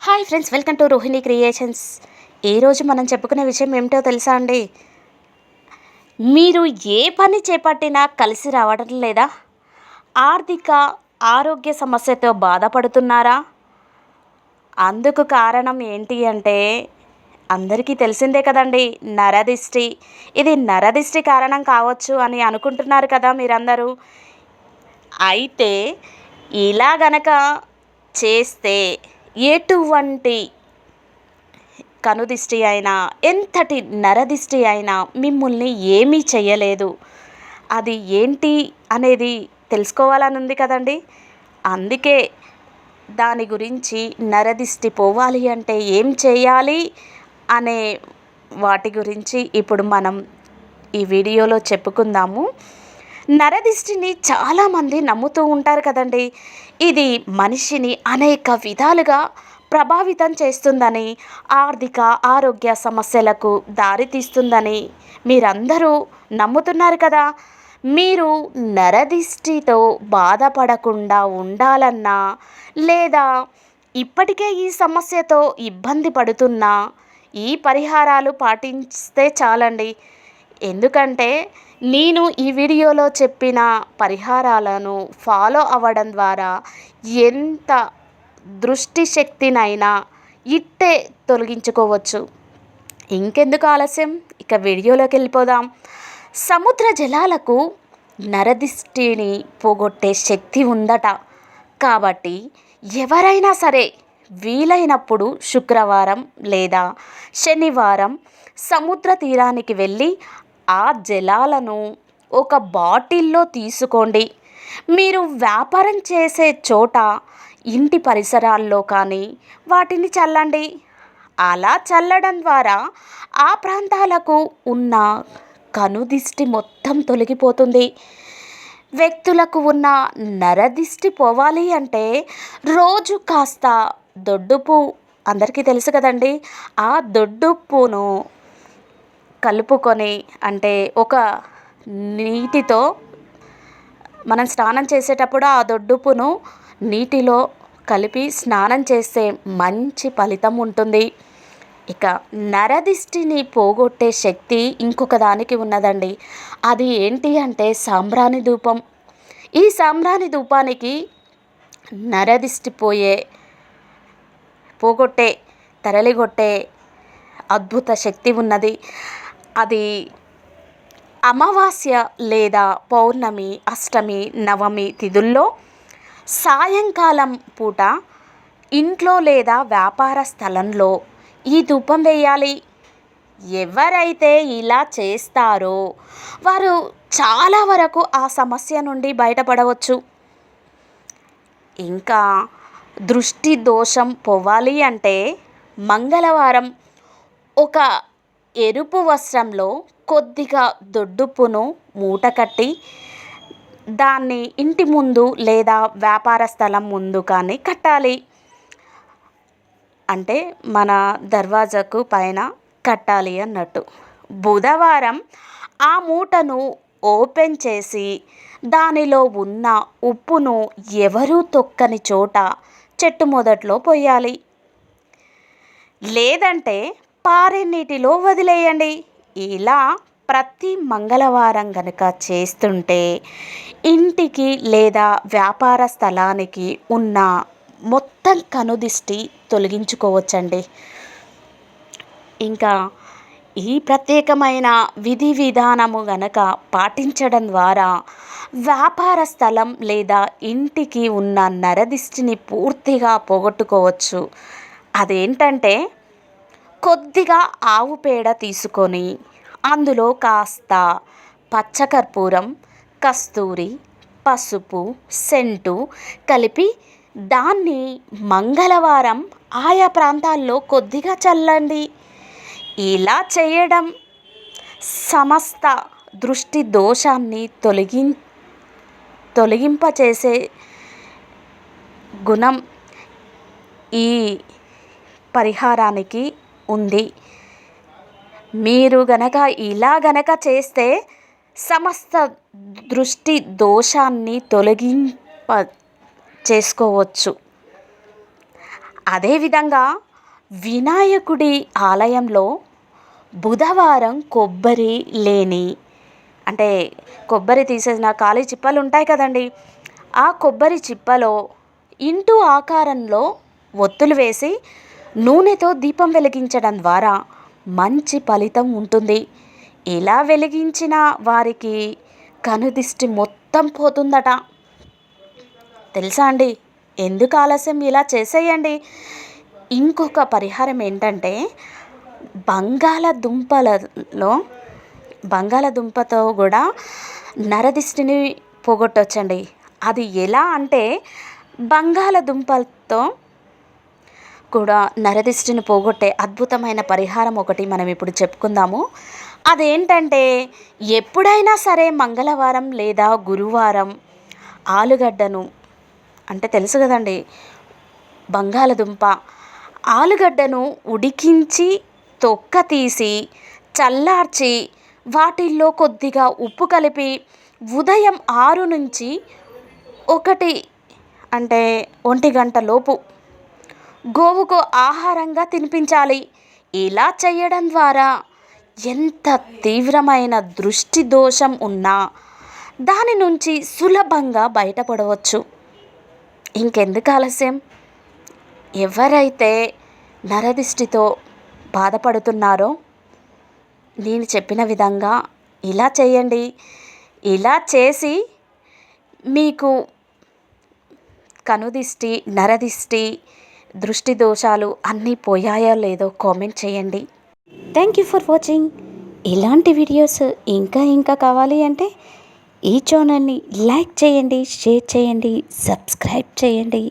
Hi friends, welcome to Rohini creations. ఈరోజు మనం చెప్పుకునే విషయం ఏమిటో తెలుసా అండి? మీరు ఏ పని చేపట్టినా కలిసి రావడం లేదా? ఆర్థిక, ఆరోగ్య సమస్యతో బాధపడుతున్నారా? అందుకు కారణం ఏంటి అంటే అందరికీ తెలిసిందే కదండి, నరదిష్టి. ఇది నరదిష్టి కారణం కావచ్చు అని అనుకుంటున్నారు కదా మీరందరూ. అయితే ఇలా గనక చేస్తే ఎటువంటి కనుదిష్టి అయినా, ఎంతటి నరదిష్టి అయినా మిమ్మల్ని ఏమీ చెయ్యలేదు. అది ఏంటి అనేది తెలుసుకోవాలని ఉంది కదండి. అందుకే దాని గురించి, నరదిష్టి పోవాలి అంటే ఏం చేయాలి అనే వాటి గురించి ఇప్పుడు మనం ఈ వీడియోలో చెప్పుకుందాము. నరదిష్టిని చాలామంది నమ్ముతూ ఉంటారు కదండి. ఇది మనిషిని అనేక విధాలుగా ప్రభావితం చేస్తుందని, ఆర్థిక, ఆరోగ్య సమస్యలకు దారితీస్తుందని మీరందరూ నమ్ముతున్నారు కదా. మీరు నరదిష్టితో బాధపడకుండా ఉండాలన్నా, లేదా ఇప్పటికే ఈ సమస్యతో ఇబ్బంది పడుతున్నా ఈ పరిహారాలు పాటిస్తే చాలండి. ఎందుకంటే నేను ఈ వీడియోలో చెప్పిన పరిహారాలను ఫాలో అవ్వడం ద్వారా ఎంత దృష్టి శక్తినైనా ఇట్టే తొలగించుకోవచ్చు. ఇంకెందుకు ఆలస్యం, ఇక వీడియోలోకి వెళ్ళిపోదాం. సముద్ర జలాలకు నరదిష్టిని పోగొట్టే శక్తి ఉందట. కాబట్టి ఎవరైనా సరే వీలైనప్పుడు శుక్రవారం లేదా శనివారం సముద్ర తీరానికి వెళ్ళి ఆ జలాలను ఒక బాటిల్లో తీసుకోండి. మీరు వ్యాపారం చేసే చోట, ఇంటి పరిసరాల్లో కానీ వాటిని చల్లండి. అలా చల్లడం ద్వారా ఆ ప్రాంతాలకు ఉన్న కనుదిష్టి మొత్తం తొలగిపోతుంది. వ్యక్తులకు ఉన్న నరదిష్టి పోవాలి అంటే రోజు కాస్త దొడ్డుప్పు, అందరికీ తెలుసు కదండి, ఆ దొడ్డుప్పును కలుపుకొని, అంటే ఒక నీటితో మనం స్నానం చేసేటప్పుడు ఆ దొడ్డుప్పును నీటిలో కలిపి స్నానం చేస్తే మంచి ఫలితం ఉంటుంది. ఇక నరదిష్టిని పోగొట్టే శక్తి ఇంకొక దానికి ఉన్నదండి. అది ఏంటి అంటే సాంబ్రాణి ధూపం. ఈ సాంబ్రాణి ధూపానికి నరదిష్టి పోగొట్టే, తరలిగొట్టే అద్భుత శక్తి ఉన్నది. అది అమావాస్య లేదా పౌర్ణమి, అష్టమి, నవమి తిథుల్లో సాయంకాలం పూట ఇంట్లో లేదా వ్యాపార స్థలంలో ఈ ధూపం వేయాలి. ఎవరైతే ఇలా చేస్తారో వారు చాలా వరకు ఆ సమస్య నుండి బయటపడవచ్చు. ఇంకా దృష్టి దోషం పోవాలి అంటే మంగళవారం ఒక ఎరుపు వస్త్రంలో కొద్దిగా దొడ్డుప్పును మూట కట్టి దాన్ని ఇంటి ముందు లేదా వ్యాపార స్థలం ముందు కానీ కట్టాలి. అంటే మన దర్వాజాకు పైన కట్టాలి అన్నట్టు. బుధవారం ఆ మూటను ఓపెన్ చేసి దానిలో ఉన్న ఉప్పును ఎవరూ తొక్కని చోట చెట్టు మొదట్లో పోయాలి. లేదంటే పారే నీటిలో వదిలేయండి. ఇలా ప్రతి మంగళవారం గనుక చేస్తుంటే ఇంటికి లేదా వ్యాపార స్థలానికి ఉన్న మొత్తం కనుదిష్టి తొలగించుకోవచ్చండి. ఇంకా ఈ ప్రత్యేకమైన విధి విధానము గనక పాటించడం ద్వారా వ్యాపార స్థలం లేదా ఇంటికి ఉన్న నరదిష్టిని పూర్తిగా పోగొట్టుకోవచ్చు. అదేంటంటే కొద్దిగా ఆవు పేడ తీసుకొని అందులో కాస్త పచ్చకర్పూరం, కస్తూరి, పసుపు, సెంటు కలిపి దాన్ని మంగళవారం ఆయా ప్రాంతాల్లో కొద్దిగా చల్లండి. ఇలా చేయడం సమస్త దృష్టి దోషాన్ని తొలగింపచేసే గుణం ఈ పరిహారానికి ఉంది. మీరు గనక ఇలా గనక చేస్తే సమస్త దృష్టి దోషాన్ని చేసుకోవచ్చు. అదేవిధంగా వినాయకుడి ఆలయంలో బుధవారం కొబ్బరి లేని, అంటే కొబ్బరి తీసేసిన ఖాళీ చిప్పలు ఉంటాయి కదండి, ఆ కొబ్బరి చిప్పలో ఇంటూ ఆకారంలో ఒత్తులు వేసి నూనెతో దీపం వెలిగించడం ద్వారా మంచి ఫలితం ఉంటుంది. ఇలా వెలిగించిన వారికి కనుదిష్టి మొత్తం పోతుందట. తెలుసా అండి? ఎందుకు ఆలస్యం, ఇలా చేసేయండి. ఇంకొక పరిహారం ఏంటంటే, బంగాళదుంపలలో బంగాళదుంపతో కూడా నరదిష్టిని పోగొట్టవచ్చండి. అది ఎలా అంటే, బంగాళదుంపలతో కూడా నరదిష్టిని పోగొట్టే అద్భుతమైన పరిహారం ఒకటి మనం ఇప్పుడు చెప్పుకుందాము. అదేంటంటే, ఎప్పుడైనా సరే మంగళవారం లేదా గురువారం ఆలుగడ్డను, అంటే తెలుసు కదండి, బంగాళదుంప ఆలుగడ్డను ఉడికించి తొక్క తీసి చల్లార్చి వాటిల్లో కొద్దిగా ఉప్పు కలిపి ఉదయం 6 నుంచి 1, అంటే 1 గంట లోపు గోవుకు ఆహారంగా తినిపించాలి. ఇలా చేయడం ద్వారా ఎంత తీవ్రమైన దృష్టి దోషం ఉన్నా దాని నుంచి సులభంగా బయటపడవచ్చు. ఇంకెందుకు ఆలస్యం? ఎవరైతే నరదిష్టితో బాధపడుతున్నారో నేను చెప్పిన విధంగా ఇలా చేయండి. ఇలా చేసి మీకు కనుదిష్టి, నరదిష్టి, దృష్టి దోషాలు అన్నీ పోయాయో లేదో కామెంట్ చేయండి. Thank you for watching. ఇలాంటి వీడియోస్ ఇంకా కావాలి అంటే ఈ ఛానల్ని లైక్ చేయండి, షేర్ చేయండి, సబ్స్క్రైబ్ చేయండి.